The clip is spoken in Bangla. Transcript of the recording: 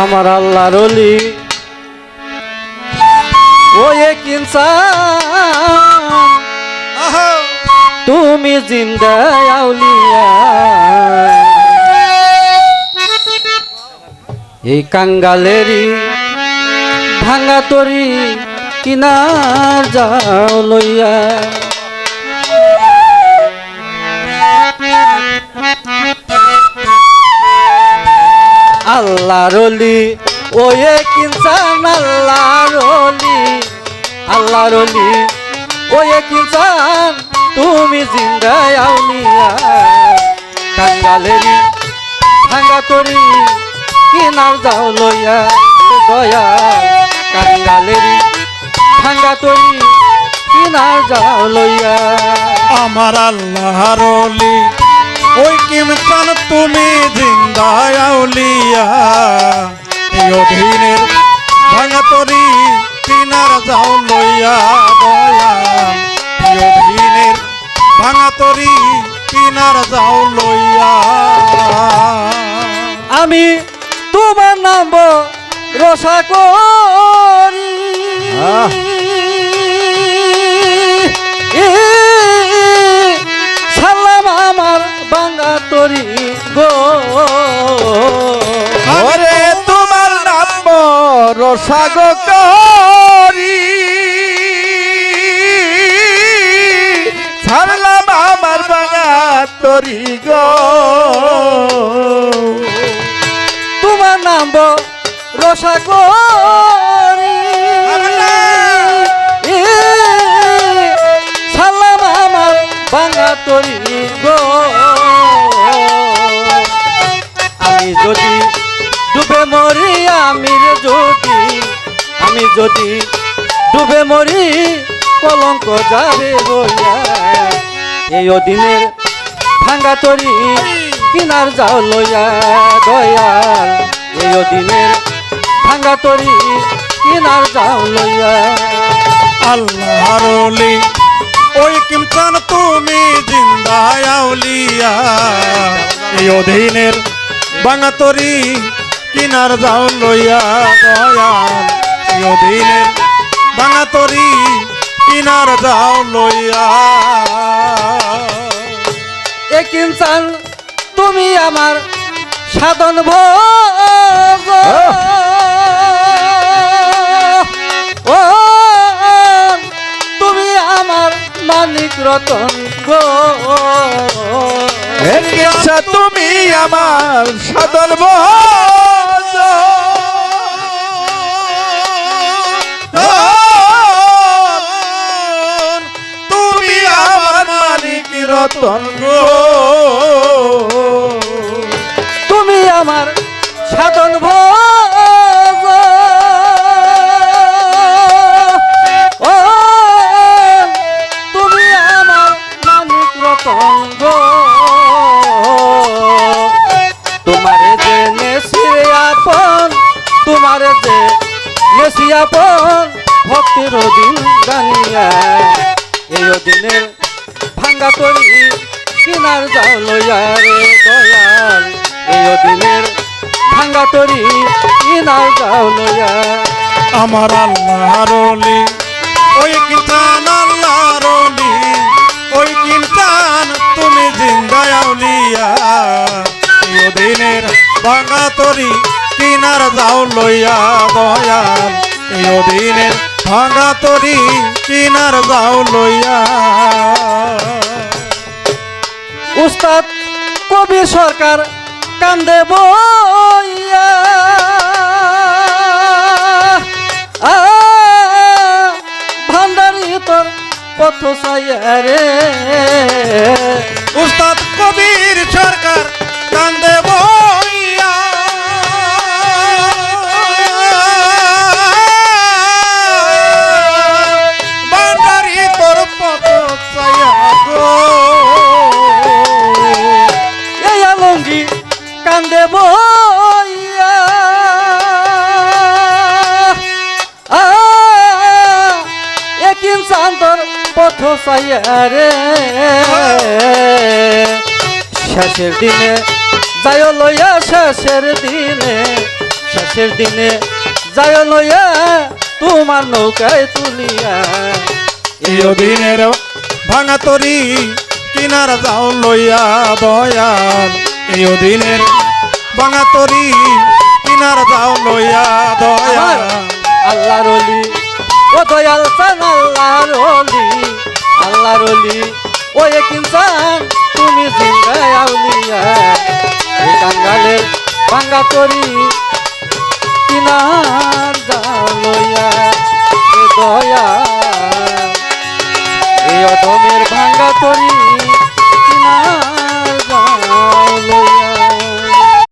আমার আল্লাহর ওলি ও এক ইনসান তুমি জিন্দা আউলিয়া এই কাঙ্গালেরই ভাঙা তরি কিনার যাও লইয়া আল্লাহর ওলি ও এক ইনসান আল্লাহর ওলি আল্লাহর ওলি ও এক ইনসান তুমি জিন্দা আউলিয়া কাঙ্গালেরই ভাঙা তরি কিনার যাও লইয়া দয়া কাঙ্গালেরই ভাঙা তরি কিনার যাও লইয়া আমার আল্লাহর ওলি ওই কিমসান তুমি জিন্দা আউলিয়া এই অধীনের ভাঙা তরি কিনার যাও লইয়া দয়াল এই অধীনের ভাঙা তরি কিনার যাও লইয়া আমি তোমার নাম রসা করি সালাম আমার বাঙ্গা তরি গো আরে তোমার নাম রসাগ করি ছাড়লাম আমার বাঙা তরি গো তোমার নাম রসা করি সালাম আমার বাঙ্গা তরি গো আমি যদি ডুবে মরি আমি যদি ডুবে মরি কলঙ্ক যাবে বইয়া এই অদিনের ভাঙ্গা তরি কিনার যাও লইয়া দয়াল এই অদিনের ভাঙ্গা তরি কিনার যাও লইয়া আল্লাহর ওলি ওই কিমসান তুমি জিন্দা আউলিয়া এই অধীনের বাঙা তরি কিনার যাও লইয়া দয়াল এই অধীনের বাঙা তরি কিনার যাও লইয়া এক ইনসান তুমি আমার সাধন ভোগ ও তুমি আমার মালিক রতন গো তুমি আমার সাধন তুমি আমার মালিক রতন গো তুমি আমার সাধন ভোগ ও তুমি আমার মালিক রতন গো তোমারে যে নেছিরে আপন তোমারে যে নেছি আপন ভক্তির দিন জানিয়া এই দিনের ভাঙ্গা তরি কিনার যাও লইয়া রে দয়াল এই দিনের ভাঙ্গা তরি কিনার যাও লইয়া আমার আল্লাহর ওলি ওই কিমসান আল্লাহর ওলি ওই কিমসান তুমি জিন্দা আউলিয়া এই অধীনের ভাঙা তরি কিনার যাও লইয়া দয়াল এই অধীনের ভাঙা তরি কিনার যাও লইয়া উস্তাদ কবি সরকার কান্দে বইয়া ভান্ডারি তোর পথ চাইয়া রে উস্তাদ কবির সরকার কান্দে বইয়া ভান্ডারি তোর পথ চাইয়া গো এই আলঙ্গি কান্দে বইয়া এক ইনসান তোর পথ চাইয়া রে শেষের দিনে যাই লইয়া শেষের শেষ দিনে যায় লইয়া তোমার নৌকায় তুলিয়া এই দিনের ভাঙা তরি কিনার যাও লইয়া দয়াল এই দিনের ভাঙা তরি কিনার যাও লইয়া দয়াল আল্লাহর ওলি ও দয়াল চান আল্লাহর ওলি আল্লাহর ওলি ও এক ইনসান তুমি জিঙ্গায় আউলিয়া এই কাঙ্গালের ভাঙ্গা তরি কিনার